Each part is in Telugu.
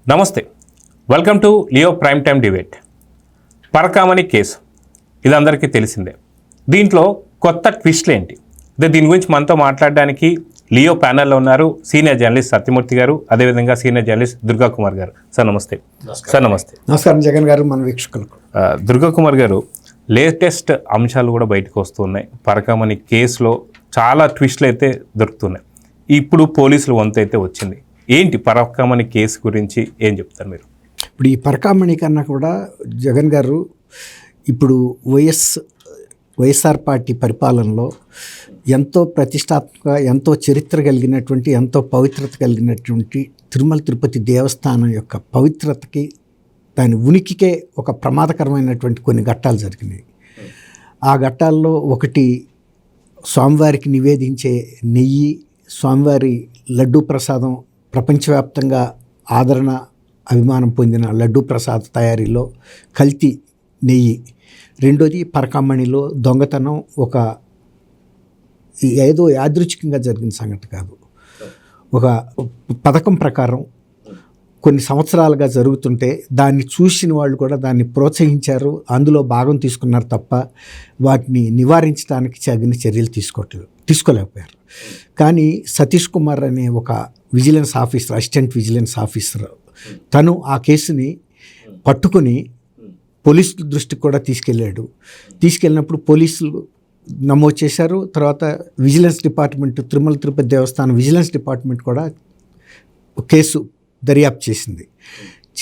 నమస్తే, welcome to Leo prime time debate. Parakamani case ఇది అందరికీ తెలిసిందే. దీంట్లో కొత్త ట్విస్ట్లు ఏంటి? దీని గురించి మనతో మాట్లాడడానికి లియో ప్యానెల్లో ఉన్నారు సీనియర్ జర్నలిస్ట్ సత్యమూర్తి గారు, అదేవిధంగా సీనియర్ జర్నలిస్ట్ దుర్గా కుమార్ గారు. సార్ నమస్తే. సార్ నమస్తే. నమస్కారం జగన్ గారు, మన వీక్షకులకు. దుర్గా కుమార్ గారు, లేటెస్ట్ అంశాలు కూడా బయటకు వస్తున్నాయి. పరకామణి కేసులో చాలా ట్విస్ట్లు అయితే దొరుకుతున్నాయి. ఇప్పుడు పోలీసులు వంతు అయితే వచ్చింది. ఏంటి పరకామణి కేసు గురించి ఏం చెప్తారు మీరు? ఇప్పుడు ఈ పరకామణి కన్నా కూడా జగన్ గారు ఇప్పుడు వైఎస్ఆర్ పార్టీ పరిపాలనలో ఎంతో ప్రతిష్టాత్మక, ఎంతో చరిత్ర కలిగినటువంటి, ఎంతో పవిత్రత కలిగినటువంటి తిరుమల తిరుపతి దేవస్థానం యొక్క పవిత్రతకి, దాని ఉనికికే ఒక ప్రమాదకరమైనటువంటి కొన్ని ఘట్టాలు జరిగినాయి. ఆ ఘట్టాల్లో ఒకటి స్వామివారికి నివేదించే నెయ్యి, స్వామివారి లడ్డూ ప్రసాదం ప్రపంచవ్యాప్తంగా ఆదరణ, అభిమానం పొందిన లడ్డూ ప్రసాద్ తయారీలో కల్తీ నెయ్యి. రెండోది పరకామణిలో దొంగతనం. ఒక ఏదో యాదృచ్ఛికంగా జరిగిన సంగతి కాదు, ఒక పథకం ప్రకారం కొన్ని సంవత్సరాలుగా జరుగుతుంటే దాన్ని చూసిన వాళ్ళు కూడా దాన్ని ప్రోత్సహించారు, అందులో భాగం తీసుకున్నారు తప్ప వాటిని నివారించడానికి తగిన చర్యలు తీసుకోలేకపోయారు. కానీ సతీష్ కుమార్ అనే ఒక vigilance officer, assistant vigilance officer, తను ఆ కేసుని పట్టుకొని పోలీసుల దృష్టికి కూడా తీసుకెళ్ళినప్పుడు పోలీసులు నమోదు చేశారు. తర్వాత విజిలెన్స్ డిపార్ట్మెంట్, తిరుమల తిరుపతి దేవస్థానం విజిలెన్స్ డిపార్ట్మెంట్ కూడా కేసు దర్యాప్తు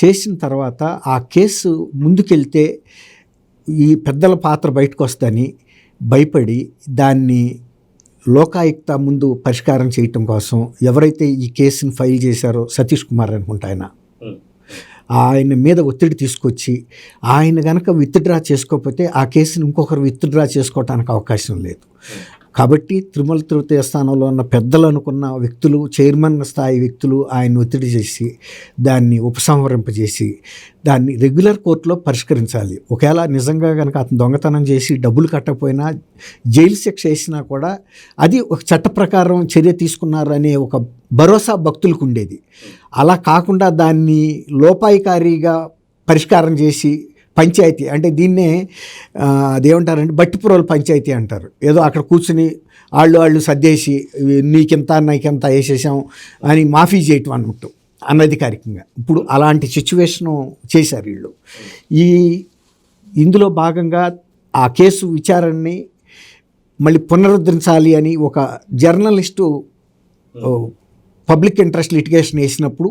చేసిన తర్వాత ఆ కేసు ముందుకెళ్తే ఈ పెద్దల పాత్ర బయటకు వస్తుందని భయపడి దాన్ని లోకాయుక్త ముందు పరిష్కారం చేయటం కోసం ఎవరైతే ఈ కేసుని ఫైల్ చేశారో సతీష్ కుమార్ అనుకుంటా ఆయన మీద ఒత్తిడి తీసుకొచ్చి, ఆయన కనుక విత్డ్రా చేసుకోకపోతే ఆ కేసుని ఇంకొకరు విత్డ్రా చేసుకోవడానికి అవకాశం లేదు. కాబట్టి తిరుమల తిరుపతి దేవస్థానంలో ఉన్న పెద్దలు అనుకున్న వ్యక్తులు, చైర్మన్ స్థాయి వ్యక్తులు ఆయన ఒత్తిడి చేసి దాన్ని ఉపసంహరింపజేసి దాన్ని రెగ్యులర్ కోర్టులో పరిష్కరించాలి. ఒకవేళ నిజంగా కనుక అతను దొంగతనం చేసి డబ్బులు కట్టకపోయినా, జైలు శిక్ష వేసినా కూడా అది ఒక చట్ట ప్రకారం చర్య తీసుకున్నారనే ఒక భరోసా భక్తులకు ఉండేది. అలా కాకుండా దాన్ని లోపాయికారిగా పరిష్కారం చేసి పంచాయతీ, అంటే దీన్నే అదేమంటారంటే బట్టిపురోలు పంచాయతీ అంటారు. ఏదో అక్కడ కూర్చుని వాళ్ళు సర్దేసి నీకెంత నాకెంత వేసేసాం అని మాఫీ చేయటం అన్నట్టు అనధికారికంగా. ఇప్పుడు అలాంటి సిచ్యువేషను చేశారు వీళ్ళు. ఇందులో భాగంగా ఆ కేసు విచారణని మళ్ళీ పునరుద్ధరించాలి అని ఒక జర్నలిస్టు పబ్లిక్ ఇంట్రెస్ట్ లిటిగేషన్ వేసినప్పుడు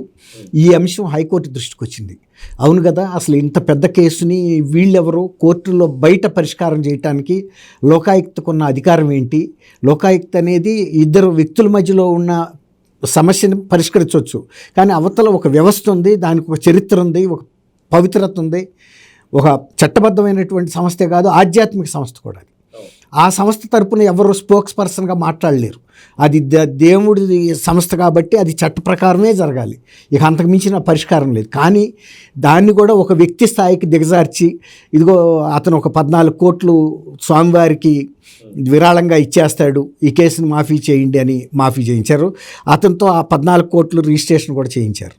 ఈ అంశం హైకోర్టు దృష్టికి వచ్చింది. అవును కదా, అసలు ఇంత పెద్ద కేసుని వీళ్ళెవరో కోర్టులో బయట పరిష్కారం చేయడానికి లోకాయుక్తకున్న అధికారం ఏంటి? లోకాయుక్త అనేది ఇద్దరు వ్యక్తుల మధ్యలో ఉన్న సమస్యను పరిష్కరించవచ్చు, కానీ అవతల ఒక వ్యవస్థ ఉంది, దానికి ఒక చరిత్ర ఉంది, ఒక పవిత్రత ఉంది, ఒక చట్టబద్ధమైనటువంటి సంస్థే కాదు, ఆధ్యాత్మిక సంస్థ కూడా. ఆ సంస్థ తరపున ఎవరు స్పోక్స్ పర్సన్గా మాట్లాడలేరు. అది దేవుడి సంస్థ కాబట్టి అది చట్ట ప్రకారమే జరగాలి, ఇక అంతకు మించిన పరిష్కారం లేదు. కానీ దాన్ని కూడా ఒక వ్యక్తి స్థాయికి దిగజార్చి, ఇదిగో అతను ఒక 14 కోట్లు స్వామివారికి విరాళంగా ఇచ్చేస్తాడు, ఈ కేసును మాఫీ చేయండి అని మాఫీ చేయించారు. అతనితో ఆ 14 కోట్లు రిజిస్ట్రేషన్ కూడా చేయించారు.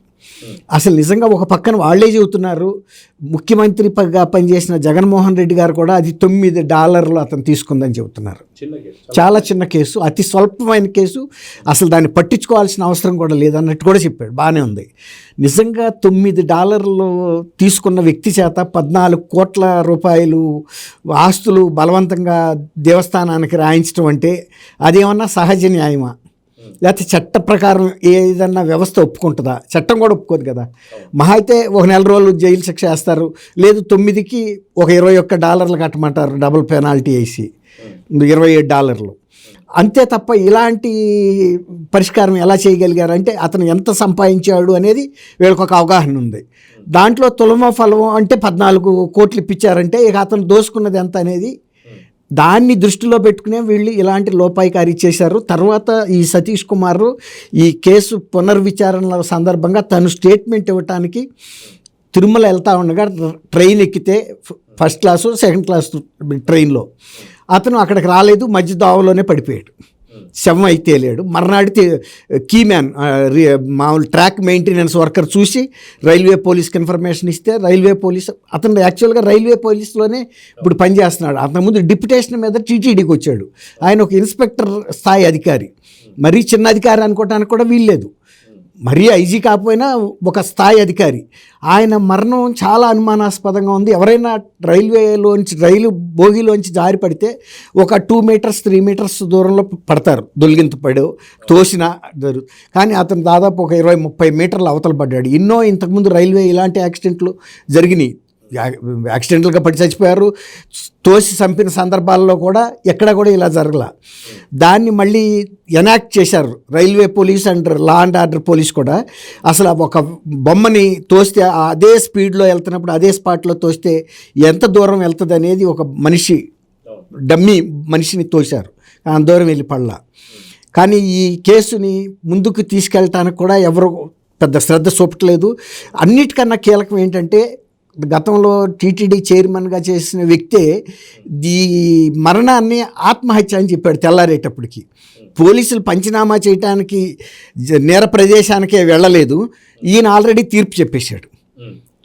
అసలు నిజంగా ఒక పక్కన వాళ్ళే చెబుతున్నారు, ముఖ్యమంత్రిగా పనిచేసిన జగన్మోహన్ రెడ్డి గారు కూడా అది $9 అతను తీసుకుందని చెబుతున్నారు. చాలా చిన్న కేసు, అతి స్వల్పమైన కేసు, అసలు దాన్ని పట్టించుకోవాల్సిన అవసరం కూడా లేదన్నట్టు కూడా చెప్పాడు. బాగానే ఉంది. నిజంగా $9 తీసుకున్న వ్యక్తి చేత 14 కోట్ల రూపాయలు ఆస్తులు బలవంతంగా దేవస్థానానికి రాయించడం అంటే అదేమన్నా సహజ న్యాయమా? లేకపోతే చట్ట ప్రకారం ఏదన్నా వ్యవస్థ ఒప్పుకుంటుందా? చట్టం కూడా ఒప్పుకోదు కదా. మహా అయితే ఒక 4 రోజులు జైలు శిక్ష వేస్తారు, లేదు 9కి ఒక $21 కట్టమంటారు, డబుల్ పెనాల్టీ వేసి $27. అంతే తప్ప ఇలాంటి పరిష్కారం ఎలా చేయగలిగారంటే అతను ఎంత సంపాదించాడు అనేది వీళ్ళకి ఒక అవగాహన ఉంది. దాంట్లో తులమో ఫలమో అంటే 14 కోట్లు ఇప్పించారంటే ఇక అతను దోసుకున్నది ఎంత అనేది దాన్ని దృష్టిలో పెట్టుకునే వీళ్ళు ఇలాంటి లోపాయికారి చేశారు. తర్వాత ఈ సతీష్ కుమార్ ఈ కేసు పునర్విచారణ సందర్భంగా తను స్టేట్మెంట్ ఇవ్వటానికి తిరుమల వెళ్తా ఉండగా ట్రైన్ ఎక్కితే ఫస్ట్ క్లాసు సెకండ్ క్లాస్ ట్రైన్లో అతను అక్కడికి రాలేదు, మధ్య దావలోనే పడిపోయాడు. శవం అయితే లేడు. మర్నాడు కీ మ్యాన్ మామూలు ట్రాక్ మెయింటెనెన్స్ వర్కర్ చూసి రైల్వే పోలీస్కి ఇన్ఫర్మేషన్ ఇస్తే రైల్వే పోలీస్ అతను యాక్చువల్గా రైల్వే పోలీస్లోనే ఇప్పుడు పనిచేస్తున్నాడు. అంతకుముందు డిప్యుటేషన్ మీద టీటీడీకి వచ్చాడు. ఆయన ఒక ఇన్స్పెక్టర్ స్థాయి అధికారి, మరీ చిన్న అధికారి అనుకోవటానికి కూడా వీల్లేదు. మరీ ఐజీ కాకపోయినా ఒక స్థాయి అధికారి. ఆయన మరణం చాలా అనుమానాస్పదంగా ఉంది. ఎవరైనా రైలు బోగిలోంచి జారి పడితే ఒక 2 మీటర్స్ 3 మీటర్స్ దూరంలో పడతారు, దొలిగింత పడో తోసిన కానీ అతను దాదాపు ఒక 20-30 మీటర్ల అవతల పడ్డాడు. ఎన్నో ఇంతకుముందు రైల్వే ఇలాంటి యాక్సిడెంట్లు జరిగినాయి. యాక్సిడెంటల్గా పడి చచ్చిపోయారు. తోసి చంపిన సందర్భాల్లో కూడా ఎక్కడ కూడా ఇలా జరగల. దాన్ని మళ్ళీ ఎనాక్ట్ చేశారు railway police and law and order police కూడా. అసలు ఒక బొమ్మని తోస్తే అదే స్పీడ్లో వెళ్తున్నప్పుడు అదే స్పాట్లో తోస్తే ఎంత దూరం వెళ్తుంది అనేది ఒక డమ్మీ మనిషిని తోశారు, అంత దూరం వెళ్ళి పడలా. కానీ ఈ కేసుని ముందుకు తీసుకెళ్ళటానికి కూడా ఎవరు పెద్ద శ్రద్ధ చూపట్లేదు. అన్నిటికన్నా కీలకం ఏంటంటే గతంలో టీటీడీ చైర్మన్గా చేసిన వ్యక్తే ఈ మరణాన్ని ఆత్మహత్య అని చెప్పాడు తెల్లారేటప్పటికి. పోలీసులు పంచనామా చేయడానికి నేర ప్రదేశానికే వెళ్ళలేదు. ఈయన ఆల్రెడీ తీర్పు చెప్పేశాడు.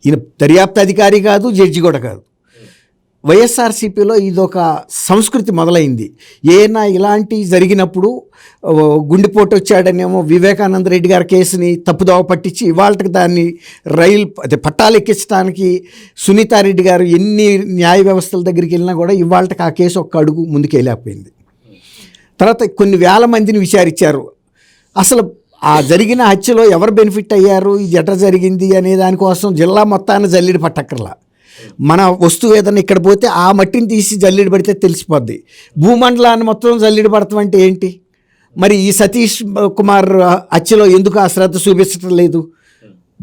ఈయన దర్యాప్తు అధికారి కాదు, జడ్జి కూడా కాదు. వైఎస్ఆర్సీపీలో ఇదొక సంస్కృతి మొదలైంది. ఏనా ఇలాంటివి జరిగినప్పుడు గుండెపోటు వచ్చాడనేమో వివేకానంద రెడ్డి గారి కేసుని తప్పుదోవ పట్టించి ఇవాళకి దాన్ని పట్టాలు ఎక్కించడానికి సునీతారెడ్డి గారు ఎన్ని న్యాయ వ్యవస్థల దగ్గరికి వెళ్ళినా కూడా ఇవాళకి ఆ కేసు ఒక్క అడుగు ముందుకు వెళ్ళకపోయింది. తర్వాత కొన్ని వేల మందిని విచారించారు. అసలు ఆ జరిగిన హత్యలో ఎవరు బెనిఫిట్ అయ్యారు, ఇది ఎట్లా జరిగింది అనే దానికోసం జిల్లా మొత్తాన్ని జల్లిడి పట్టక్కర్లా. మన వస్తువు ఏదన్నా ఇక్కడ పోతే ఆ మట్టిని తీసి జల్లిడి పడితే తెలిసిపోద్ది. భూమండలాన్ని మొత్తం జల్లిడి పడతాం అంటే ఏంటి? మరి ఈ సతీష్ కుమార్ హత్యలో ఎందుకు ఆ శ్రద్ధ చూపించడం లేదు?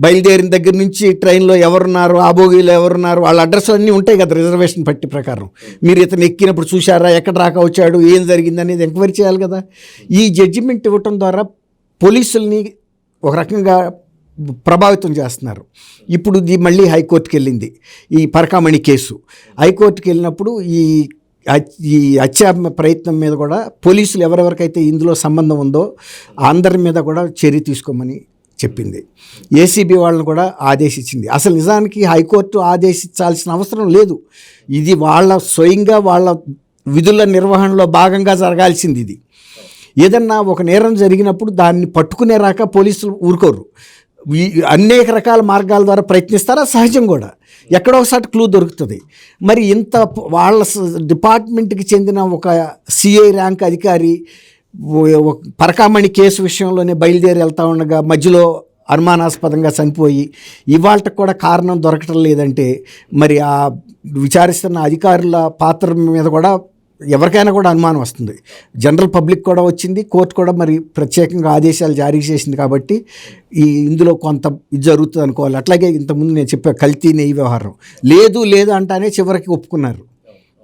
బయలుదేరిన దగ్గర నుంచి ట్రైన్లో ఎవరున్నారు, ఆ బోగీలో ఎవరున్నారు, వాళ్ళ అడ్రస్లు అన్నీ ఉంటాయి కదా రిజర్వేషన్ పట్టి ప్రకారం. మీరు ఇతను ఎక్కినప్పుడు చూశారా, ఎక్కడ రాక వచ్చాడు, ఏం జరిగింది అనేది ఎంక్వైరీ చేయాలి కదా. ఈ జడ్జిమెంట్ ఇవ్వటం ద్వారా పోలీసుల్ని ఒక రకంగా ప్రభావితం చేస్తున్నారు. ఇప్పుడు ఇది మళ్ళీ హైకోర్టుకి వెళ్ళింది ఈ పరకామణి కేసు. హైకోర్టుకి వెళ్ళినప్పుడు ఈ హత్య ప్రయత్నం మీద కూడా పోలీసులు ఎవరెవరికైతే ఇందులో సంబంధం ఉందో అందరి మీద కూడా చర్య తీసుకోమని చెప్పింది. ఏసీబీ వాళ్ళని కూడా ఆదేశించింది. అసలు నిజానికి హైకోర్టు ఆదేశించాల్సిన అవసరం లేదు. ఇది స్వయంగా వాళ్ళ విధుల నిర్వహణలో భాగంగా జరగాల్సింది. ఇది ఏదన్నా ఒక నేరం జరిగినప్పుడు దాన్ని పట్టుకునే రాక పోలీసులు ఊరుకోరు. అనేక రకాల మార్గాల ద్వారా ప్రయత్నిస్తారా, సహజం కూడా. ఎక్కడో ఒకసారి క్లూ దొరుకుతుంది. మరి ఇంత వాళ్ళ డిపార్ట్మెంట్కి చెందిన ఒక సిఐ ర్యాంక్ అధికారి పరకామణి కేసు విషయంలోనే బయలుదేరి వెళ్తూ ఉండగా మధ్యలో అనుమానాస్పదంగా చనిపోయి ఇవాళకి కూడా కారణం దొరకటం లేదంటే మరి ఆ విచారిస్తున్న అధికారుల పాత్ర మీద కూడా ఎవరికైనా కూడా అనుమానం వస్తుంది. జనరల్ పబ్లిక్ కూడా వచ్చింది, కోర్టు కూడా మరి ప్రత్యేకంగా ఆదేశాలు జారీ చేసింది. కాబట్టి ఇందులో కొంత ఇది జరుగుతుంది అనుకోవాలి. అట్లాగే ఇంతకుముందు నేను చెప్పా కల్తీ నెయ్యి వ్యవహారం లేదు అంటానే చివరికి ఒప్పుకున్నారు.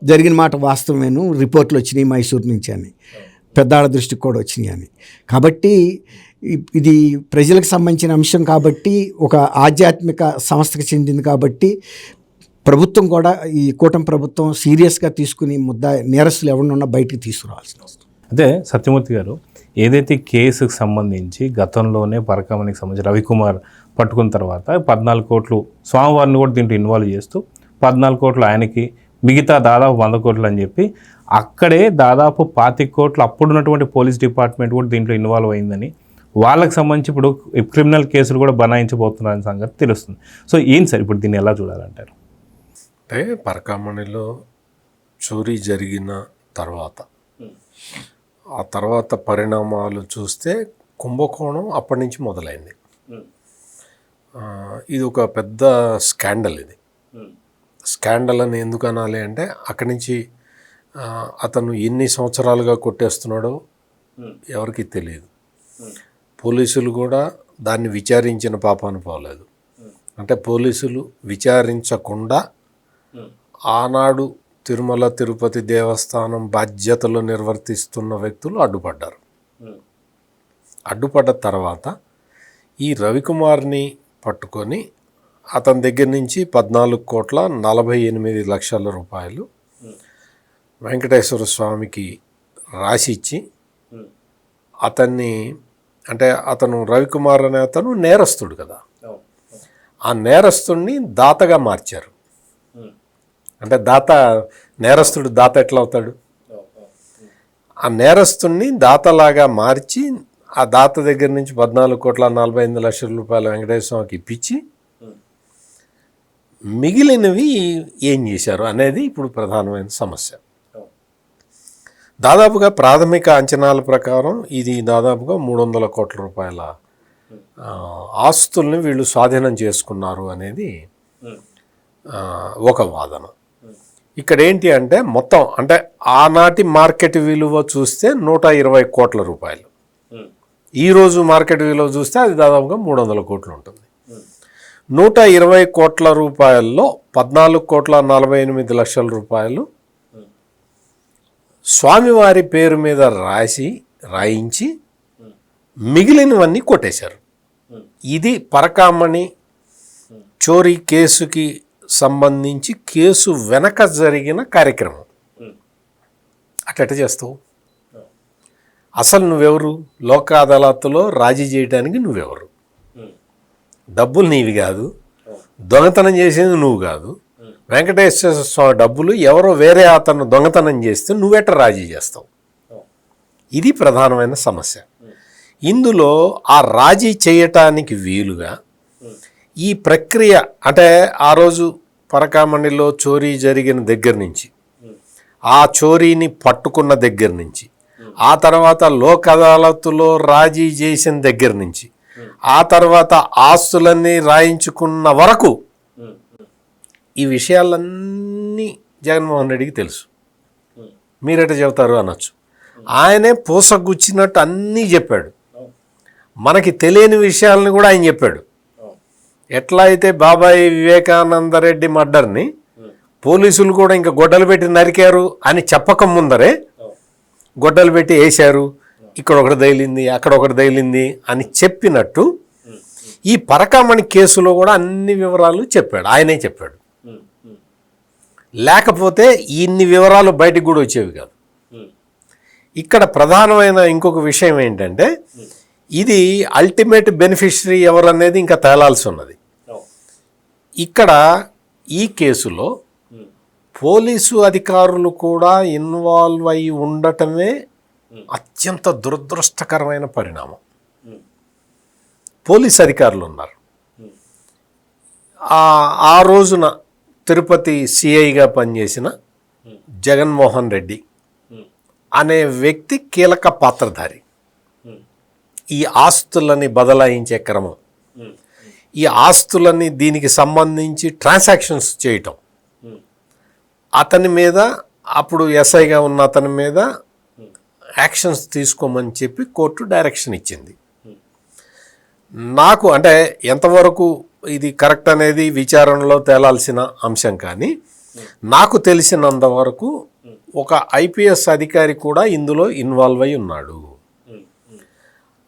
జరిగిన మాట వాస్తవమేను, రిపోర్ట్లు వచ్చినాయి మైసూరు నుంచి అని, పెద్దాళ్ళ దృష్టికి కూడా వచ్చినాయి అని. కాబట్టి ఇది ప్రజలకు సంబంధించిన అంశం కాబట్టి, ఒక ఆధ్యాత్మిక సంస్థకు చెందింది కాబట్టి ప్రభుత్వం కూడా ఈ కూటమి ప్రభుత్వం సీరియస్గా తీసుకుని నేరస్తులు ఎవరినున్నా బయటికి తీసుకురావాల్సిన అవసరం. అదే సత్యమూర్తి గారు, ఏదైతే కేసుకు సంబంధించి గతంలోనే పరకామణికి సంబంధించి రవికుమార్ పట్టుకున్న తర్వాత 14 కోట్లు స్వామివారిని కూడా దీంట్లో ఇన్వాల్వ్ చేస్తూ 14 కోట్లు ఆయనకి, మిగతా దాదాపు 100 కోట్లు అని చెప్పి అక్కడే దాదాపు 25 కోట్లు అప్పుడున్నటువంటి పోలీస్ డిపార్ట్మెంట్ కూడా దీంట్లో ఇన్వాల్వ్ అయిందని, వాళ్ళకి సంబంధించి ఇప్పుడు క్రిమినల్ కేసులు కూడా బనాయించబోతున్నారనే సంగతి తెలుస్తుంది. సో ఏం సార్ ఇప్పుడు దీన్ని ఎలా చూడాలంటారు? అంటే పరకామణిలో చోరీ జరిగిన తర్వాత పరిణామాలు చూస్తే కుంభకోణం అప్పటి నుంచి మొదలైంది. ఇది ఒక పెద్ద స్కాండల్. ఇది స్కాండల్ అని ఎందుకు అనాలి అంటే అక్కడి నుంచి అతను ఎన్ని సంవత్సరాలుగా కొట్టేస్తున్నాడో ఎవరికి తెలియదు. పోలీసులు కూడా దాన్ని విచారించిన పాపాన పోలేదు. అంటే పోలీసులు విచారించకుండా ఆనాడు తిరుమల తిరుపతి దేవస్థానం బాధ్యతలు నిర్వర్తిస్తున్న వ్యక్తులు అడ్డుపడ్డారు. అడ్డుపడ్డ తర్వాత ఈ రవికుమార్ని పట్టుకొని అతని దగ్గర నుంచి 14,48,00,000 రూపాయలు వెంకటేశ్వర స్వామికి రాసిచ్చి అతన్ని అంటే అతను రవికుమార్ అనే అతను నేరస్తుడు కదా, ఆ నేరస్తుడిని దాతగా మార్చారు. అంటే నేరస్తుడు దాత ఎట్లా అవుతాడు? ఆ నేరస్తుడిని దాతలాగా మార్చి ఆ దాత దగ్గర నుంచి 14,48,00,000 రూపాయలు వెంకటేశ్వర స్వామికి ఇప్పించి మిగిలినవి ఏం చేశారు అనేది ఇప్పుడు ప్రధానమైన సమస్య. దాదాపుగా ప్రాథమిక అంచనాల ప్రకారం ఇది దాదాపుగా 300 కోట్ల రూపాయల ఆస్తుల్ని వీళ్ళు స్వాధీనం చేసుకున్నారు అనేది ఒక వాదన. ఇక్కడ ఏంటి అంటే మొత్తం అంటే ఆనాటి మార్కెట్ విలువ చూస్తే 120 కోట్ల రూపాయలు, ఈరోజు మార్కెట్ విలువ చూస్తే అది దాదాపుగా 300 కోట్లు ఉంటుంది. 120 కోట్ల రూపాయల్లో 14,48,00,000 రూపాయలు స్వామివారి పేరు మీద రాయించి మిగిలినవన్నీ కొట్టేశారు. ఇది పరకామణి చోరీ కేసుకి సంబంధించి కేసు వెనక జరిగిన కార్యక్రమం. అట్ట చేస్తావు? అసలు నువ్వెవరు? లోక్ అదాలత్లో రాజీ చేయడానికి నువ్వెవరు? డబ్బులు నీవి కాదు, దొంగతనం చేసేది నువ్వు కాదు. వెంకటేశ్వర స్వామి డబ్బులు ఎవరో వేరే అతను దొంగతనం చేస్తే నువ్వెట్ట రాజీ చేస్తావు? ఇది ప్రధానమైన సమస్య. ఇందులో ఆ రాజీ చేయటానికి వీలుగా ఈ ప్రక్రియ అంటే ఆ రోజు పరకామణిలో చోరీ జరిగిన దగ్గర నుంచి, ఆ చోరీని పట్టుకున్న దగ్గర నుంచి, ఆ తర్వాత లోక్ అదాలత్లో రాజీ చేసిన దగ్గర నుంచి, ఆ తర్వాత ఆస్తులన్నీ రాయించుకున్న వరకు ఈ విషయాలన్నీ జగన్మోహన్ రెడ్డికి తెలుసు. మీరెట చెబుతారు అనొచ్చు. ఆయనే పూసగుచ్చినట్టు అన్నీ చెప్పాడు. మనకి తెలియని విషయాలను కూడా ఆయన చెప్పాడు. ఎట్లా అయితే బాబాయ్ వివేకానందరెడ్డి మర్డర్ని పోలీసులు కూడా ఇంకా గొడ్డలు పెట్టి నరికారు అని చెప్పక ముందరే గొడ్డలు పెట్టి వేశారు, ఇక్కడ ఒకటి తగిలింది అక్కడ ఒకటి తగిలింది అని చెప్పినట్టు ఈ పరకామణి కేసులో కూడా అన్ని వివరాలు చెప్పాడు, ఆయనే చెప్పాడు. లేకపోతే ఇన్ని వివరాలు బయటికి కూడా వచ్చేవి కాదు. ఇక్కడ ప్రధానమైన ఇంకొక విషయం ఏంటంటే ఇది అల్టిమేట్ బెనిఫిషరీ ఎవరనేది ఇంకా తేలాల్సి ఉన్నది. ఇక్కడ ఈ కేసులో పోలీసు అధికారులు కూడా ఇన్వాల్వ్ అయి ఉండటమే అత్యంత దురదృష్టకరమైన పరిణామం. పోలీస్ అధికారులు ఉన్నారు. ఆ రోజున తిరుపతి సిఐగా పనిచేసిన జగన్మోహన్ రెడ్డి అనే వ్యక్తి కీలక పాత్రధారి. ఈ ఆస్తులని బదలాయించే క్రమం, ఈ ఆస్తులని దీనికి సంబంధించి ట్రాన్సాక్షన్స్ చేయటం, అతని మీద అప్పుడు ఎస్ఐగా ఉన్న అతని మీద యాక్షన్స్ తీసుకోమని చెప్పి కోర్టు డైరెక్షన్ ఇచ్చింది. నాకు అంటే ఎంతవరకు ఇది కరెక్ట్ అనేది విచారణలో తేలాల్సిన అంశం, కానీ నాకు తెలిసినంత వరకు ఒక ఐపీఎస్ అధికారి కూడా ఇందులో ఇన్వాల్వ్ అయి ఉన్నాడు.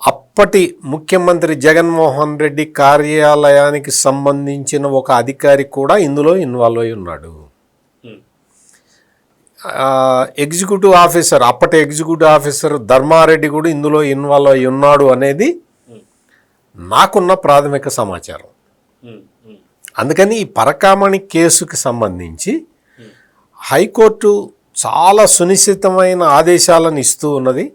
అప్పటి ముఖ్యమంత్రి జగన్మోహన్ రెడ్డి కార్యాలయానికి సంబంధించిన ఒక అధికారి కూడా ఇందులో ఇన్వాల్వ్ అయి ఉన్నాడు. ఎగ్జిక్యూటివ్ ఆఫీసర్, అప్పటి ఎగ్జిక్యూటివ్ ఆఫీసర్ ధర్మారెడ్డి కూడా ఇందులో ఇన్వాల్వ్ అయి ఉన్నాడు అనేది నాకున్న ప్రాథమిక సమాచారం. అందుకని ఈ పరకామణి కేసుకి సంబంధించి హైకోర్టు చాలా సునిశ్చితమైన ఆదేశాలను ఇస్తూ ఉన్నది.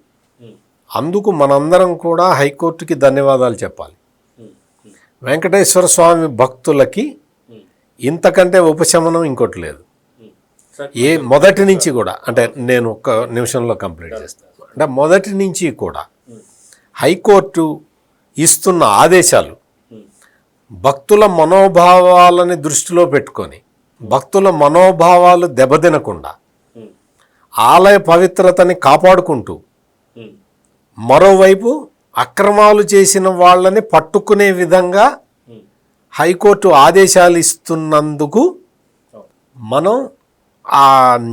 అందుకు మనందరం కూడా హైకోర్టుకి ధన్యవాదాలు చెప్పాలి. వెంకటేశ్వర స్వామి భక్తులకి ఇంతకంటే ఉపశమనం ఇంకోటి లేదు. మొదటి నుంచి కూడా అంటే నేను ఒక్క నిమిషంలో కంప్లీట్ చేస్తాను. అంటే మొదటి నుంచి కూడా హైకోర్టు ఇస్తున్న ఆదేశాలు భక్తుల మనోభావాలని దృష్టిలో పెట్టుకొని, భక్తుల మనోభావాలు దెబ్బతినకుండా ఆలయ పవిత్రతని కాపాడుకుంటూ, మరోవైపు అక్రమాలు చేసిన వాళ్ళని పట్టుకునే విధంగా హైకోర్టు ఆదేశాలు ఇస్తున్నందుకు మనం ఆ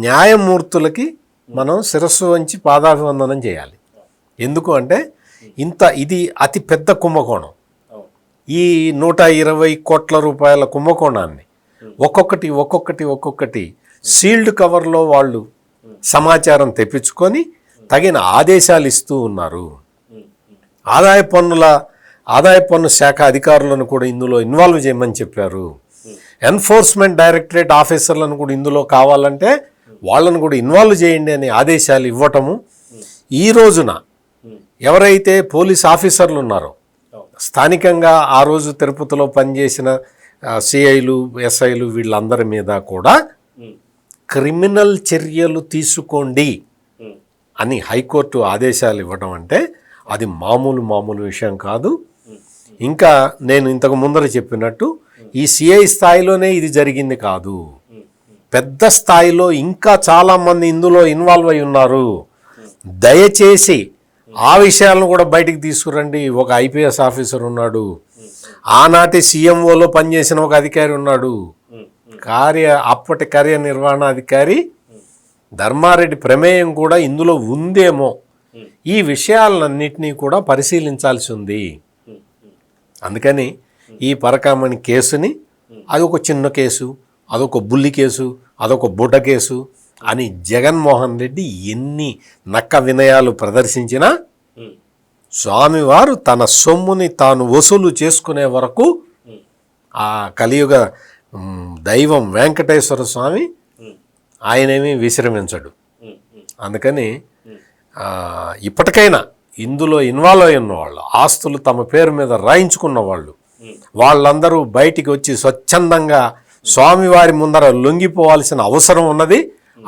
న్యాయమూర్తులకి మనం శిరస్సు వంచి పాదాభివందనం చేయాలి. ఎందుకు అంటే ఇది అతి పెద్ద కుంభకోణం. ఈ 120 కోట్ల రూపాయల కుంభకోణాన్ని ఒక్కొక్కటి సీల్డ్ కవర్లో వాళ్ళు సమాచారం తెప్పించుకొని తగిన ఆదేశాలు ఇస్తూ ఉన్నారు. ఆదాయ పన్ను శాఖ అధికారులను కూడా ఇందులో ఇన్వాల్వ్ చేయమని చెప్పారు. ఎన్ఫోర్స్మెంట్ డైరెక్టరేట్ ఆఫీసర్లను కూడా ఇందులో కావాలంటే వాళ్ళను కూడా ఇన్వాల్వ్ చేయండి అని ఆదేశాలు ఇవ్వటము. ఈ రోజున ఎవరైతే పోలీస్ ఆఫీసర్లు ఉన్నారో స్థానికంగా ఆ రోజు తిరుపతిలో పనిచేసిన సిఐలు, ఎస్ఐలు వీళ్ళందరి మీద కూడా క్రిమినల్ చర్యలు తీసుకోండి అని హైకోర్టు ఆదేశాలు ఇవ్వడం అంటే అది మామూలు విషయం కాదు. ఇంకా నేను ఇంతకు ముందర చెప్పినట్టు ఈ సిఐ స్థాయిలోనే ఇది జరిగింది కాదు, పెద్ద స్థాయిలో ఇంకా చాలామంది ఇందులో ఇన్వాల్వ్ అయి ఉన్నారు. దయచేసి ఆ విషయాలను కూడా బయటికి తీసుకురండి. ఒక ఐపీఎస్ ఆఫీసర్ ఉన్నాడు, ఆనాటి సీఎంఓలో పనిచేసిన ఒక అధికారి ఉన్నాడు, అప్పటి కార్యనిర్వహణ అధికారి ధర్మారెడ్డి ప్రమేయం కూడా ఇందులో ఉందేమో. ఈ విషయాలన్నింటినీ కూడా పరిశీలించాల్సి ఉంది. అందుకని ఈ పరకామణి కేసుని అదొక చిన్న కేసు, అదొక బుల్లి కేసు, అదొక బుడ్డ కేసు అని జగన్మోహన్ రెడ్డి ఎన్ని నక్క వినయాలు ప్రదర్శించినా స్వామివారు తన సొమ్ముని తాను వసూలు చేసుకునే వరకు ఆ కలియుగ దైవం వెంకటేశ్వర స్వామి ఆయనేమీ విశ్రమించడు. అందుకని ఇప్పటికైనా ఇందులో ఇన్వాల్వ్ అయి ఉన్నవాళ్ళు, ఆస్తులు తమ పేరు మీద రాయించుకున్న వాళ్ళు, వాళ్ళందరూ బయటికి వచ్చి స్వచ్ఛందంగా స్వామివారి ముందర లొంగిపోవాల్సిన అవసరం ఉన్నది.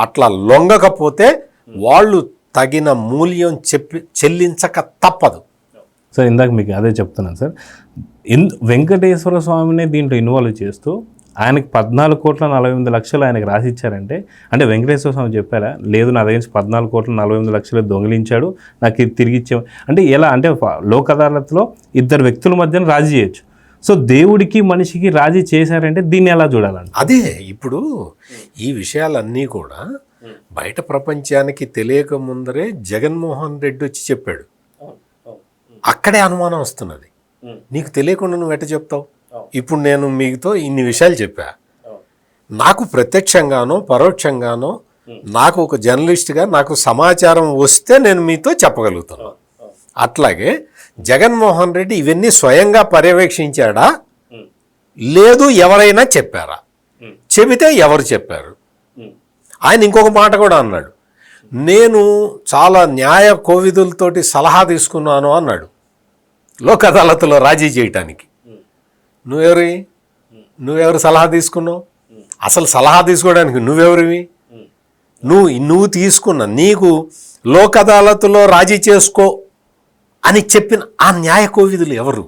అట్లా లొంగకపోతే వాళ్ళు తగిన మూల్యం చెల్లించక తప్పదు. సార్ ఇందాక మీకు అదే చెప్తున్నాను సార్. వెంకటేశ్వర స్వామిని దీంట్లో ఇన్వాల్వ్ చేస్తూ ఆయనకి 14,48,00,000 ఆయనకి రాసిచ్చారంటే అంటే వెంకటేశ్వర స్వామి చెప్పారా, లేదు నా దగ్గర 14,48,00,000 దొంగిలించాడు, నాకు ఇది తిరిగి ఇచ్చాము అంటే ఎలా అంటే లోక్ అదాలత్లో ఇద్దరు వ్యక్తుల మధ్యన రాజీ చేయొచ్చు. సో దేవుడికి మనిషికి రాజీ చేశారంటే దీన్ని ఎలా చూడాలండి? అదే ఇప్పుడు ఈ విషయాలన్నీ కూడా బయట ప్రపంచానికి తెలియక ముందరే జగన్మోహన్ రెడ్డి వచ్చి చెప్పాడు. అక్కడే అనుమానం వస్తున్నది. నీకు తెలియకుండా నువ్వు ఎట్ట చెప్తావు? ఇప్పుడు నేను మీతో ఇన్ని విషయాలు చెప్పా, నాకు ప్రత్యక్షంగానో పరోక్షంగానో నాకు ఒక జర్నలిస్ట్గా నాకు సమాచారం వస్తే నేను మీతో చెప్పగలుగుతాను. అట్లాగే జగన్మోహన్ రెడ్డి ఇవన్నీ స్వయంగా పర్యవేక్షించాడా, లేదు ఎవరైనా చెప్పారా? చెబితే ఎవరు చెప్పారు? ఆయన ఇంకొక మాట కూడా అన్నాడు, నేను చాలా న్యాయ కోవిదులతోటి సలహా తీసుకున్నాను అన్నాడు లోక్ అదాలత్లో రాజీ చేయటానికి. నువ్వెవరు సలహా తీసుకున్నావు? అసలు సలహా తీసుకోవడానికి నువ్వెవరివి? నువ్వు తీసుకున్న నీకు లోక్ అదాలత్లో రాజీ చేసుకో అని చెప్పిన ఆ న్యాయ కోవిదులు ఎవరు?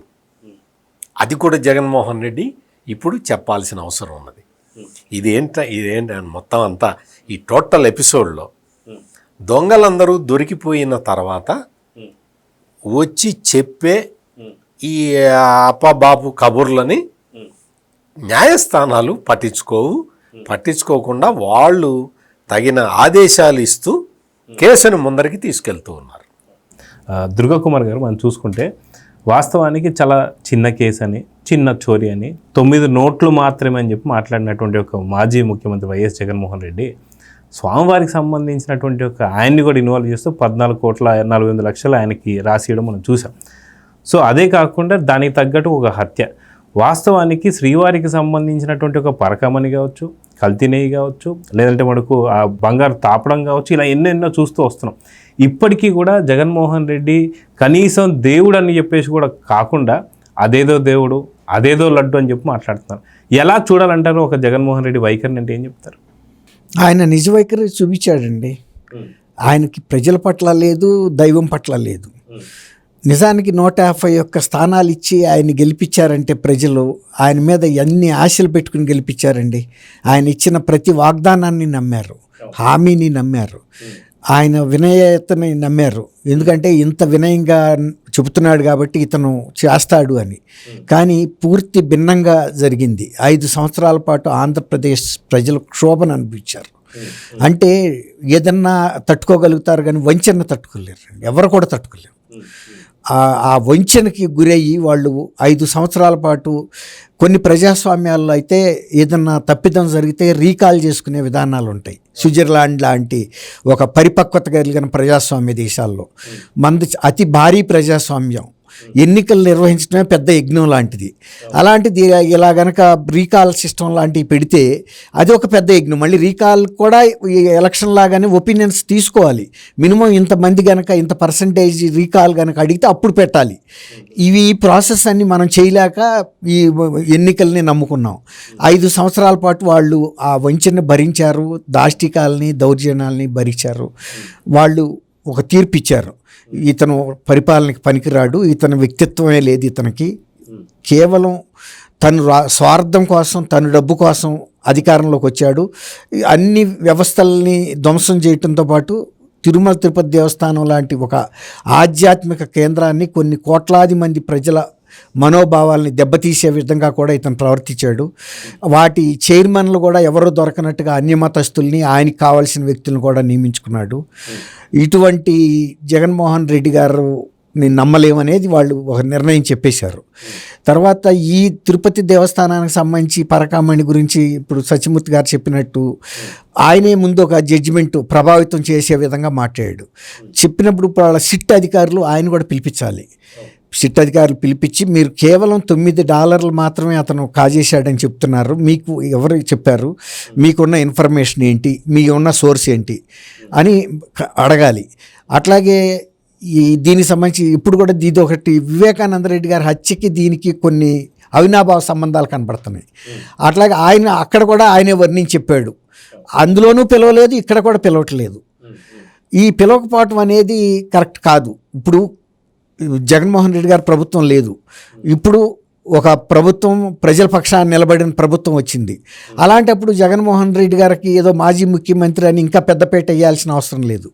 అది కూడా జగన్మోహన్ రెడ్డి ఇప్పుడు చెప్పాల్సిన అవసరం ఉన్నది. ఇదేంటి మొత్తం అంతా ఈ టోటల్ ఎపిసోడ్లో దొంగలందరూ దొరికిపోయిన తర్వాత వచ్చి చెప్పే ఈ అప్పబాబు కబుర్లని న్యాయస్థానాలు పట్టించుకోకుండా వాళ్ళు తగిన ఆదేశాలు ఇస్తూ కేసును ముందరికి తీసుకెళ్తూ ఉన్నారు. దుర్గాకుమార్ గారు మనం చూసుకుంటే వాస్తవానికి చాలా చిన్న కేసు అని, చిన్న చోరీ అని, 9 నోట్లు మాత్రమే అని చెప్పి మాట్లాడినటువంటి ఒక మాజీ ముఖ్యమంత్రి వైఎస్ జగన్మోహన్ రెడ్డి స్వామివారికి సంబంధించినటువంటి ఒక ఆయన్ని కూడా ఇన్వాల్వ్ చేస్తూ 14,48,00,000 ఆయనకి రాసియడం మనం చూసాం. సో అదే కాకుండా దానికి తగ్గట్టు ఒక హత్య, వాస్తవానికి శ్రీవారికి సంబంధించినటువంటి ఒక పరకమని కావచ్చు, కల్తీనేయి కావచ్చు, లేదంటే మనకు ఆ బంగారు తాపడం కావచ్చు, ఇలా ఎన్నెన్నో చూస్తూ వస్తున్నాం. ఇప్పటికీ కూడా జగన్మోహన్ రెడ్డి కనీసం దేవుడు అని చెప్పేసి కూడా కాకుండా అదేదో దేవుడు, అదేదో లడ్డు అని చెప్పి మాట్లాడుతున్నారు. ఎలా చూడాలంటారు ఒక జగన్మోహన్ రెడ్డి వైఖరిని అంటే ఏం చెప్తారు? ఆయన నిజ వైఖరి చూపించాడండి. ఆయనకి ప్రజల పట్ల లేదు, దైవం పట్ల లేదు. నిజానికి 151 స్థానాలు ఇచ్చి ఆయన గెలిపించారంటే ప్రజలు ఆయన మీద ఎన్ని ఆశలు పెట్టుకుని గెలిపించారండి. ఆయన ఇచ్చిన ప్రతి వాగ్దానాన్ని నమ్మారు, హామీని నమ్మారు, ఆయన వినయతని నమ్మారు. ఎందుకంటే ఇంత వినయంగా చెబుతున్నాడు కాబట్టి ఇతను చేస్తాడు అని. కానీ పూర్తి భిన్నంగా జరిగింది. 5 సంవత్సరాల పాటు ఆంధ్రప్రదేశ్ ప్రజలు క్షోభను అనిపించారు. అంటే ఏదన్నా తట్టుకోగలుగుతారు కానీ వంచన తట్టుకోలేరు, ఎవరు కూడా తట్టుకోలేరు. ఆ వంచనకి గురయ్యి వాళ్ళు 5 సంవత్సరాల పాటు కొన్ని ప్రజాస్వామ్యాల్లో అయితే ఏదన్నా తప్పిదం జరిగితే రీకాల్ చేసుకునే విధానాలు ఉంటాయి. స్విట్జర్లాండ్ లాంటి ఒక పరిపక్వత కలిగిన ప్రజాస్వామ్య దేశాల్లో మంది అతి భారీ ప్రజాస్వామ్యం ఎన్నికలు నిర్వహించడమే పెద్ద యజ్ఞం లాంటిది. అలాంటిది ఇలా గనక రీకాల్ సిస్టమ్ లాంటివి పెడితే అది ఒక పెద్ద యజ్ఞం. మళ్ళీ రీకాల్ కూడా ఈ ఎలక్షన్ లాగానే ఒపీనియన్స్ తీసుకోవాలి. మినిమం ఇంతమంది గనక ఇంత పర్సంటేజ్ రీకాల్ గనక అడిగితే అప్పుడు పెట్టాలి. ఇవి ప్రాసెస్ అన్ని మనం చేయలేక ఈ ఎన్నికల్ని నమ్ముకున్నాం. 5 సంవత్సరాల పాటు వాళ్ళు ఆ వంచనని భరించారు, దాష్టికాలని దౌర్జన్యాలని భరించారు. వాళ్ళు ఒక తీర్పు ఇచ్చారు, ఇతను పరిపాలనకి పనికిరాడు, ఇతని వ్యక్తిత్వమే లేదు ఇతనికి, కేవలం తను స్వార్థం కోసం తను డబ్బు కోసం అధికారంలోకి వచ్చాడు, అన్ని వ్యవస్థల్ని ధ్వంసం చేయటంతో పాటు తిరుమల తిరుపతి దేవస్థానం లాంటి ఒక ఆధ్యాత్మిక కేంద్రాన్ని కొన్ని కోట్లాది మంది ప్రజల మనోభావాల్ని దెబ్బతీసే విధంగా కూడా ఇతను ప్రవర్తించాడు. వాటి చైర్మన్లు కూడా ఎవరో దొరకనట్టుగా అన్యమతస్తుల్ని ఆయనకి కావాల్సిన వ్యక్తులను కూడా నియమించుకున్నాడు. ఇటువంటి జగన్మోహన్ రెడ్డి గారు నేను నమ్మలేమనేది వాళ్ళు ఒక నిర్ణయం చెప్పేశారు. తర్వాత ఈ తిరుపతి దేవస్థానానికి సంబంధించి పరకామణి గురించి ఇప్పుడు సత్యమూర్తి గారు చెప్పినట్టు ఆయనే ముందు ఒక జడ్జిమెంట్ ప్రభావితం చేసే విధంగా మాట్లాడాడు. చెప్పినప్పుడు ఇప్పుడు వాళ్ళ సిట్ అధికారులు ఆయన కూడా పిలిపించాలి. సిట్ అధికారులు పిలిపించి మీరు కేవలం $9 మాత్రమే అతను కాజేశాడని చెప్తున్నారు, మీకు ఎవరు చెప్పారు, మీకున్న ఇన్ఫర్మేషన్ ఏంటి, మీ ఉన్న సోర్స్ ఏంటి అని అడగాలి. అట్లాగే దీనికి సంబంధించి ఇప్పుడు కూడా ఇది ఒకటి వివేకానంద రెడ్డి గారి హత్యకి దీనికి కొన్ని అవినాభావ సంబంధాలు కనబడుతున్నాయి. అట్లాగే ఆయన అక్కడ కూడా ఆయనే వర్ణించి చెప్పాడు, అందులోనూ పిలవలేదు, ఇక్కడ కూడా పిలవట్లేదు. ఈ పిలవకపోవటం అనేది కరెక్ట్ కాదు. ఇప్పుడు జగన్మోహన్ రెడ్డి గారి ప్రభుత్వం లేదు, ఇప్పుడు ఒక ప్రభుత్వం ప్రజల పక్షాన్ని నిలబడిన ప్రభుత్వం వచ్చింది. అలాంటప్పుడు జగన్మోహన్ రెడ్డి గారికి ఏదో మాజీ ముఖ్యమంత్రి అని ఇంకా పెద్దపేట వేయాల్సిన అవసరం లేదు.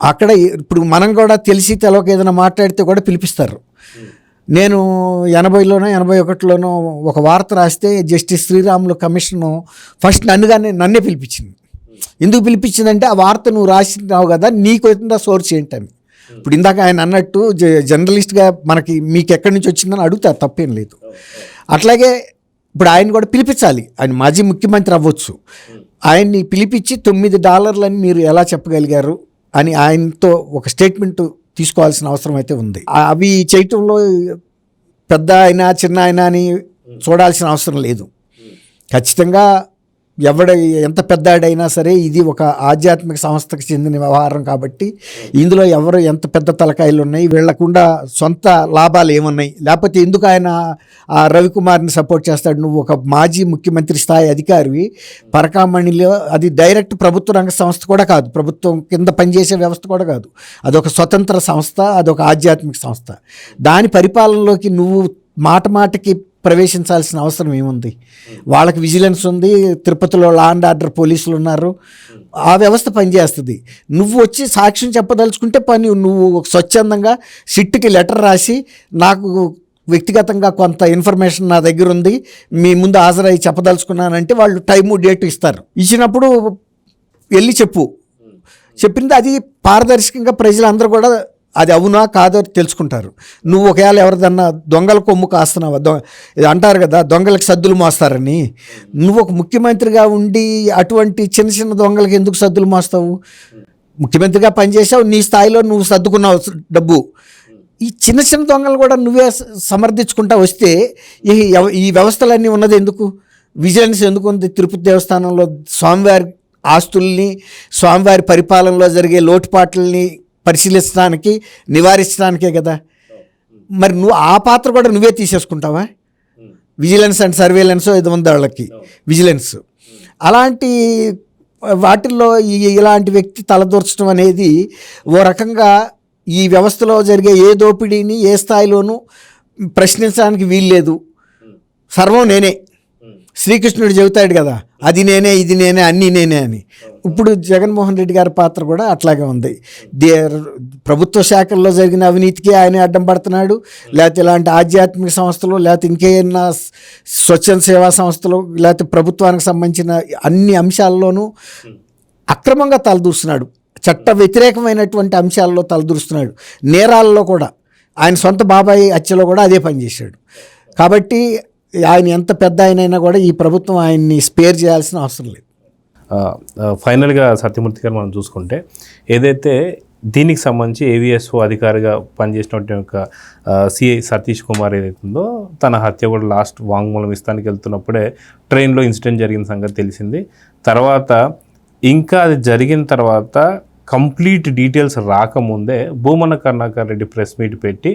అక్కడ ఇప్పుడు మనం కూడా తెలిసి తెలవక ఏదైనా మాట్లాడితే కూడా పిలిపిస్తారు. నేను 80లోనో 81లోనో ఒక వార్త రాస్తే జస్టిస్ శ్రీరాములు కమిషన్ ఫస్ట్ నన్నే పిలిపించింది. ఎందుకు పిలిపించిందంటే ఆ వార్త నువ్వు రాసినావు కదా, నీకు వచ్చిన సోర్స్ ఏంటని. ఇప్పుడు ఇందాక ఆయన అన్నట్టు జర్నలిస్ట్గా మీకు ఎక్కడి నుంచి వచ్చిందని అడుగుతారు, తప్పేం లేదు. అట్లాగే ఇప్పుడు ఆయన కూడా పిలిపించాలి. ఆయన మాజీ ముఖ్యమంత్రి అవ్వచ్చు, ఆయన్ని పిలిపించి $9 అని మీరు ఎలా చెప్పగలిగారు అని ఆయనతో ఒక స్టేట్మెంట్ తీసుకోవాల్సిన అవసరం అయితే ఉంది. అవి చేయటంలో పెద్ద అయినా చిన్న అయినా అని చూడాల్సిన అవసరం లేదు. ఖచ్చితంగా ఎంత పెద్దాడైనా సరే ఇది ఒక ఆధ్యాత్మిక సంస్థకు చెందిన వ్యవహారం కాబట్టి ఇందులో ఎవరు ఎంత పెద్ద తలకాయలు ఉన్నాయి, వీళ్ళకుండా సొంత లాభాలు ఏమున్నాయి, లేకపోతే ఎందుకు ఆయన ఆ రవికుమార్ని సపోర్ట్ చేస్తాడు. నువ్వు ఒక మాజీ ముఖ్యమంత్రి స్థాయి అధికారివి, పరకామణిలో అది డైరెక్ట్ ప్రభుత్వ రంగ సంస్థ కూడా కాదు, ప్రభుత్వం కింద పనిచేసే వ్యవస్థ కూడా కాదు, అదొక స్వతంత్ర సంస్థ, అదొక ఆధ్యాత్మిక సంస్థ. దాని పరిపాలనలోకి నువ్వు మాటకి ప్రవేశించాల్సిన అవసరం ఏముంది? వాళ్ళకి విజిలెన్స్ ఉంది, తిరుపతిలో లా అండ్ ఆర్డర్ పోలీసులు ఉన్నారు, ఆ వ్యవస్థ పనిచేస్తుంది. నువ్వు వచ్చి సాక్ష్యం చెప్పదలుచుకుంటే నువ్వు స్వచ్ఛందంగా సిట్కి లెటర్ రాసి నాకు వ్యక్తిగతంగా కొంత ఇన్ఫర్మేషన్ నా దగ్గర ఉంది, మీ ముందు హాజరై చెప్పదలుచుకున్నానంటే వాళ్ళు టైము డేటు ఇస్తారు. ఇచ్చినప్పుడు వెళ్ళి చెప్పింది అది పారదర్శకంగా ప్రజలందరూ కూడా అది అవునా కాదో తెలుసుకుంటారు. నువ్వు ఒకవేళ ఎవరిదన్నా దొంగల కొమ్ము కాస్తున్నావా, అంటారు కదా దొంగలకు సద్దులు మోస్తారని, నువ్వు ఒక ముఖ్యమంత్రిగా ఉండి అటువంటి చిన్న చిన్న దొంగలకి ఎందుకు సద్దులు మోస్తావు? ముఖ్యమంత్రిగా పనిచేసావు, నీ స్థాయిలో నువ్వు సర్దుకున్నావు డబ్బు. ఈ చిన్న చిన్న దొంగలు కూడా నువ్వే సమర్థించుకుంటా వస్తే ఈ వ్యవస్థలన్నీ ఉన్నది ఎందుకు? విజిలెన్స్ ఎందుకు ఉంది? తిరుపతి దేవస్థానంలో స్వామివారి ఆస్తుల్ని, స్వామివారి పరిపాలనలో జరిగే లోటుపాట్లని పరిశీలించడానికి, నివారించడానికే కదా. మరి నువ్వు ఆ పాత్ర కూడా నువ్వే తీసేసుకుంటావా? విజిలెన్స్ అండ్ సర్వేలెన్స్ ఇది ఉంది వాళ్ళకి, విజిలెన్స్. అలాంటి వాటిల్లో ఇలాంటి వ్యక్తి తలదూర్చడం అనేది ఓ రకంగా ఈ వ్యవస్థలో జరిగే ఏ దోపిడీని ఏ స్థాయిలోనూ ప్రశ్నించడానికి వీల్లేదు. సర్వం నేనే, శ్రీకృష్ణుడు చెబుతాడు కదా, అది నేనే, ఇది నేనే, అన్నీ నేనే అని. ఇప్పుడు జగన్మోహన్ రెడ్డి గారి పాత్ర కూడా అట్లాగే ఉంది. ప్రభుత్వ శాఖల్లో జరిగిన అవినీతికి ఆయన అడ్డం పడుతున్నాడు, లేకపోతే ఇలాంటి ఆధ్యాత్మిక సంస్థలు, లేకపోతే ఇంకేమైనా స్వచ్ఛంద సేవా సంస్థలు, లేకపోతే ప్రభుత్వానికి సంబంధించిన అన్ని అంశాల్లోనూ అక్రమంగా తలదూస్తున్నాడు. చట్ట వ్యతిరేకమైనటువంటి అంశాల్లో తలదూరుస్తున్నాడు. నేరాల్లో కూడా ఆయన సొంత బాబాయ్ హత్యలో కూడా అదే పనిచేశాడు. కాబట్టి ఆయన ఎంత పెద్ద ఆయనైనా కూడా ఈ ప్రభుత్వం ఆయన్ని స్పేర్ చేయాల్సిన అవసరం లేదు. ఫైనల్గా సత్యమూర్తి గారు మనం చూసుకుంటే ఏదైతే దీనికి సంబంధించి ఏవిఎస్ఓ అధికారిగా పనిచేసినటువంటి ఒక సిఐ సతీష్ కుమార్ ఏదైతుందో తన హత్య కూడా లాస్ట్ వాంగ్మూలం ఇస్తానికి వెళ్తున్నప్పుడే ట్రైన్లో ఇన్సిడెంట్ జరిగిన సంగతి తెలిసింది. తర్వాత ఇంకా అది జరిగిన తర్వాత కంప్లీట్ డీటెయిల్స్ రాకముందే భూమన కరుణాకర్ రెడ్డి ప్రెస్ మీట్ పెట్టి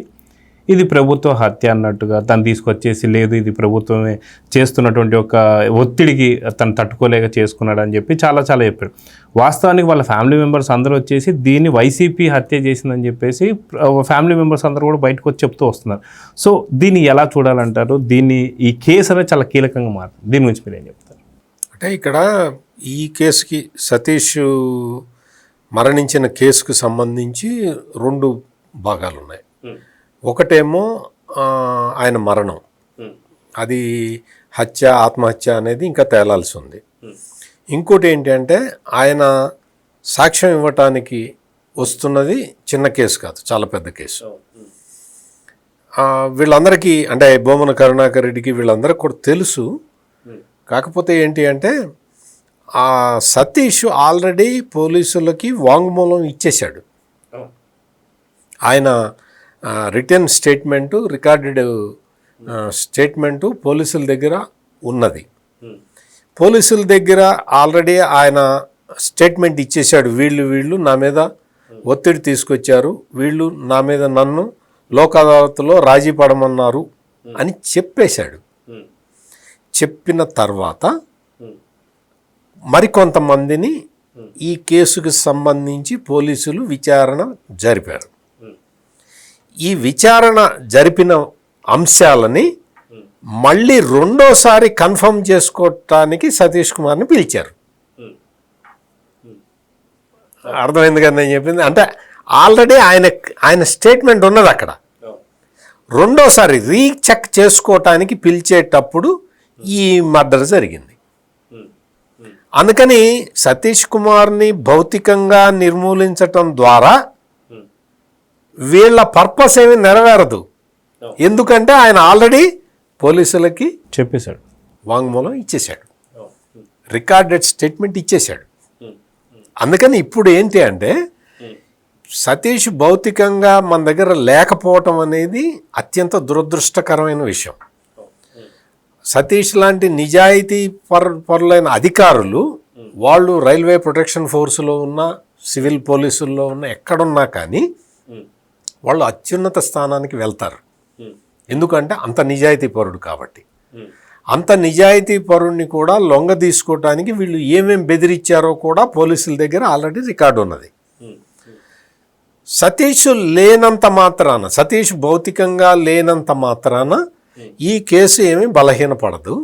ఇది ప్రభుత్వ హత్య అన్నట్టుగా తను తీసుకొచ్చేసి లేదు ఇది ప్రభుత్వమే చేస్తున్నటువంటి ఒక ఒత్తిడికి తను తట్టుకోలేక చేసుకున్నాడు అని చెప్పి చాలా చెప్పాడు. వాస్తవానికి వాళ్ళ ఫ్యామిలీ మెంబర్స్ అందరూ వచ్చేసి దీన్ని వైసీపీ హత్య చేసిందని చెప్పేసి ఫ్యామిలీ మెంబర్స్ అందరూ కూడా బయటకు వచ్చి చెప్తూ వస్తున్నారు. సో దీన్ని ఎలా చూడాలంటారు? ఈ కేసు అనేది చాలా కీలకంగా మారుతుంది. దీని గురించి మీరు ఏం చెప్తారు? అంటే ఇక్కడ ఈ కేసుకి సతీష్ మరణించిన కేసుకు సంబంధించి 2 భాగాలు ఉన్నాయి. ఒకటేమో ఆయన మరణం, అది హత్య ఆత్మహత్య అనేది ఇంకా తేలాల్సి ఉంది. ఇంకోటి ఏంటి అంటే ఆయన సాక్ష్యం ఇవ్వటానికి వస్తున్నది చిన్న కేసు కాదు, చాలా పెద్ద కేసు. వీళ్ళందరికీ అంటే భూమన కరుణాకర్ రెడ్డికి వీళ్ళందరికీ కూడా తెలుసు. కాకపోతే ఏంటి అంటే సతీష్ ఆల్రెడీ పోలీసులకి వాంగ్మూలం ఇచ్చేశాడు. ఆయన రిటర్న్ స్టేట్మెంటు, రికార్డెడ్ స్టేట్మెంటు పోలీసుల దగ్గర ఉన్నది. పోలీసుల దగ్గర ఆల్రెడీ ఆయన స్టేట్మెంట్ ఇచ్చేశాడు. వీళ్ళు నా మీద ఒత్తిడి తీసుకొచ్చారు, వీళ్ళు నా మీద నన్ను లోక్ అదాలత్లో రాజీ పడమన్నారు అని చెప్పేశాడు. చెప్పిన తర్వాత మరికొంతమందిని ఈ కేసుకు సంబంధించి పోలీసులు విచారణ జరిపారు. ఈ విచారణ జరిపిన అంశాలని మళ్ళీ రెండోసారి కన్ఫర్మ్ చేసుకోవటానికి సతీష్ కుమార్ని పిలిచారు. అర్థమైంది కదా నేను చెప్పింది? అంటే ఆల్రెడీ ఆయన స్టేట్మెంట్ ఉన్నది అక్కడ. రెండోసారి రీచెక్ చేసుకోవటానికి పిలిచేటప్పుడు ఈ మర్డర్ జరిగింది. అందుకని సతీష్ కుమార్ని భౌతికంగా నిర్మూలించటం ద్వారా వీళ్ళ పర్పస్ ఏమీ నెరవేరదు. ఎందుకంటే ఆయన ఆల్రెడీ పోలీసులకి చెప్పేశాడు, వాంగ్మూలం ఇచ్చేశాడు, రికార్డెడ్ స్టేట్మెంట్ ఇచ్చేశాడు. అందుకని ఇప్పుడు ఏంటి అంటే సతీష్ భౌతికంగా మన దగ్గర లేకపోవటం అనేది అత్యంత దురదృష్టకరమైన విషయం. సతీష్ లాంటి నిజాయితీ పరులైన అధికారులు వాళ్ళు రైల్వే ప్రొటెక్షన్ ఫోర్సులో ఉన్న, సివిల్ పోలీసుల్లో ఉన్న, ఎక్కడున్నా కానీ వాళ్ళు అత్యున్నత స్థానానికి వెళ్తారు. ఎందుకంటే అంత నిజాయితీ పరుడు కాబట్టి. అంత నిజాయితీ పరుడిని కూడా లొంగ తీసుకోవటానికి వీళ్ళు ఏమేం బెదిరించారో కూడా పోలీసుల దగ్గర ఆల్రెడీ రికార్డు ఉన్నది. సతీష్ లేనంత మాత్రాన, సతీష్ భౌతికంగా లేనంత మాత్రాన ఈ కేసు ఏమీ బలహీనపడదు.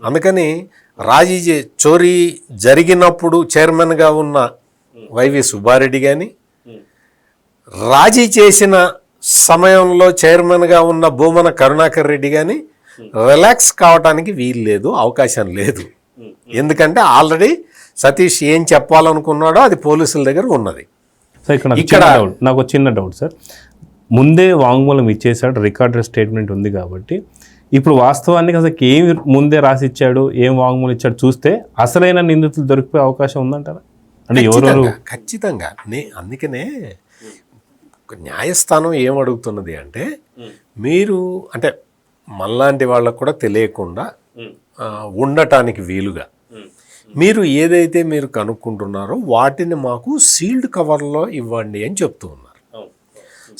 అందుకని చోరీ జరిగినప్పుడు చైర్మన్గా ఉన్న వైవి సుబ్బారెడ్డి కానీ, రాజీ చేసిన సమయంలో చైర్మన్గా ఉన్న భూమన కరుణాకర్ రెడ్డి కానీ రిలాక్స్ కావటానికి వీలు లేదు, అవకాశం లేదు. ఎందుకంటే ఆల్రెడీ సతీష్ ఏం చెప్పాలనుకున్నాడో అది పోలీసుల దగ్గర ఉన్నది. సార్ ఇక్కడ నాకు చిన్న డౌట్ సార్, ముందే వాంగ్మూలం ఇచ్చేసాడు, రికార్డెడ్ స్టేట్మెంట్ ఉంది కాబట్టి ఇప్పుడు వాస్తవానికి అసలు ఏం ముందే రాసి ఇచ్చాడు, ఏం వాంగ్మూలం ఇచ్చాడు చూస్తే అసలైన నిందితులు దొరికిపోయే అవకాశం ఉందంటారా? అంటే ఎవరెవరు? ఖచ్చితంగా. అందుకనే న్యాయస్థానం ఏమడుగుతున్నది అంటే మీరు అంటే మనలాంటి వాళ్ళకు కూడా తెలియకుండా ఉండటానికి వీలుగా మీరు ఏదైతే మీరు కనుక్కుంటున్నారో వాటిని మాకు సీల్డ్ కవర్లో ఇవ్వండి అని చెప్తూ ఉన్నారు.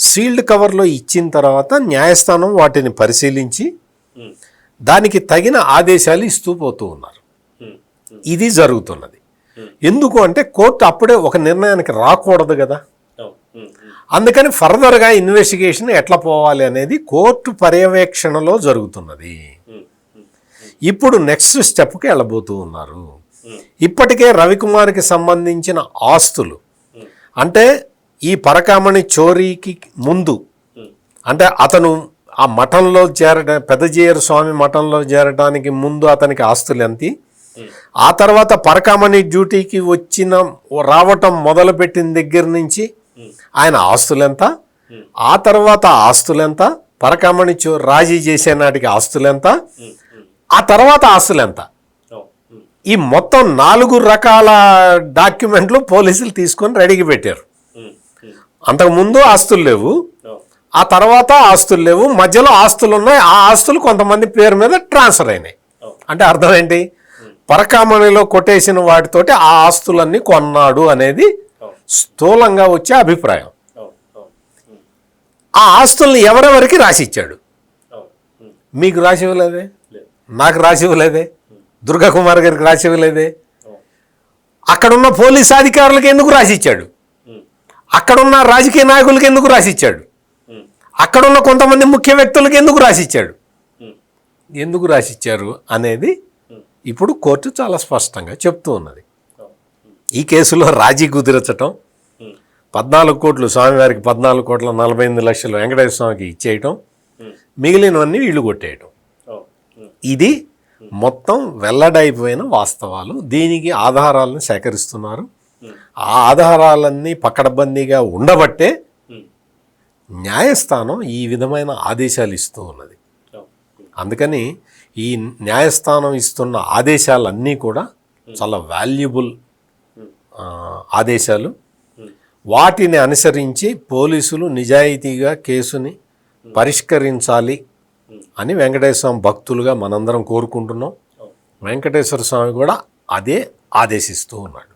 సీల్డ్ కవర్లో ఇచ్చిన తర్వాత న్యాయస్థానం వాటిని పరిశీలించి దానికి తగిన ఆదేశాలు ఇస్తూ పోతూ ఉన్నారు. ఇది జరుగుతున్నది. ఎందుకు అంటే కోర్టు అప్పుడే ఒక నిర్ణయానికి రాకూడదు కదా. అందుకని ఫర్దర్గా ఇన్వెస్టిగేషన్ ఎట్లా పోవాలి అనేది కోర్టు పర్యవేక్షణలో జరుగుతున్నది. ఇప్పుడు నెక్స్ట్ స్టెప్కి వెళ్ళబోతూ ఉన్నారు. ఇప్పటికే రవికుమార్కి సంబంధించిన ఆస్తులు అంటే ఈ పరకామణి చోరీకి ముందు అంటే అతను ఆ మఠంలో పెద్దజీయర్ స్వామి మఠంలో చేరడానికి ముందు అతనికి ఆస్తులు ఎంత, ఆ తర్వాత పరకామణి డ్యూటీకి రావటం మొదలుపెట్టిన దగ్గర నుంచి ఆయన ఆస్తులు ఎంత, ఆ తర్వాత ఆస్తులు ఎంత, పరకామణి రాజీ చేసే నాటికి ఆస్తులు ఎంత, ఆ తర్వాత ఆస్తులు ఎంత, ఈ మొత్తం 4 రకాల డాక్యుమెంట్లు పోలీసులు తీసుకొని రెడీకి పెట్టారు. అంతకుముందు ఆస్తులు లేవు, ఆ తర్వాత ఆస్తులు లేవు, మధ్యలో ఆస్తులు ఉన్నాయి. ఆ ఆస్తులు కొంతమంది పేరు మీద ట్రాన్స్ఫర్ అయినాయి. అంటే అర్థం ఏంటి? పరకామణిలో కొట్టేసిన వాటితోటి ఆ ఆస్తులన్నీ కొన్నాడు అనేది స్థూలంగా వచ్చే అభిప్రాయం. ఆ ఆస్తుల్ని ఎవరెవరికి రాసిచ్చాడు? మీకు రాసి ఇవ్వలేదే, నాకు రాసి ఇవ్వలేదే, దుర్గా కుమార్ గారికి రాసి ఇవ్వలేదే. అక్కడున్న పోలీస్ అధికారులకు ఎందుకు రాసిచ్చాడు? అక్కడున్న రాజకీయ నాయకులకు ఎందుకు రాసిచ్చాడు? అక్కడున్న కొంతమంది ముఖ్య వ్యక్తులకు ఎందుకు రాసిచ్చాడు? ఎందుకు రాసిచ్చారు అనేది ఇప్పుడు కోర్టు చాలా స్పష్టంగా చెప్తూ ఉన్నది. ఈ కేసులో రాజీ కుదిరచటం, 14 కోట్లు స్వామివారికి, 14 కోట్ల 48 లక్షలు వెంకటేశ్వర స్వామికి ఇచ్చేయటం, మిగిలినవన్నీ వీళ్ళు కొట్టేయటం, ఇది మొత్తం వెల్లడైపోయిన వాస్తవాలు. దీనికి ఆధారాలను సేకరిస్తున్నారు. ఆ ఆధారాలన్నీ పకడ్బందీగా ఉండబట్టే న్యాయస్థానం ఈ విధమైన ఆదేశాలు ఇస్తూ ఉన్నది. అందుకని ఈ న్యాయస్థానం ఇస్తున్న ఆదేశాలన్నీ కూడా చాలా వాల్యుబుల్ ఆదేశాలు. వాటిని అనుసరించి పోలీసులు నిజాయితీగా కేసుని పరిష్కరించాలి అని వెంకటేశ్వర స్వామి భక్తులుగా మనందరం కోరుకుంటున్నాం. వెంకటేశ్వర స్వామి కూడా అదే ఆదేశిస్తూ ఉన్నాడు.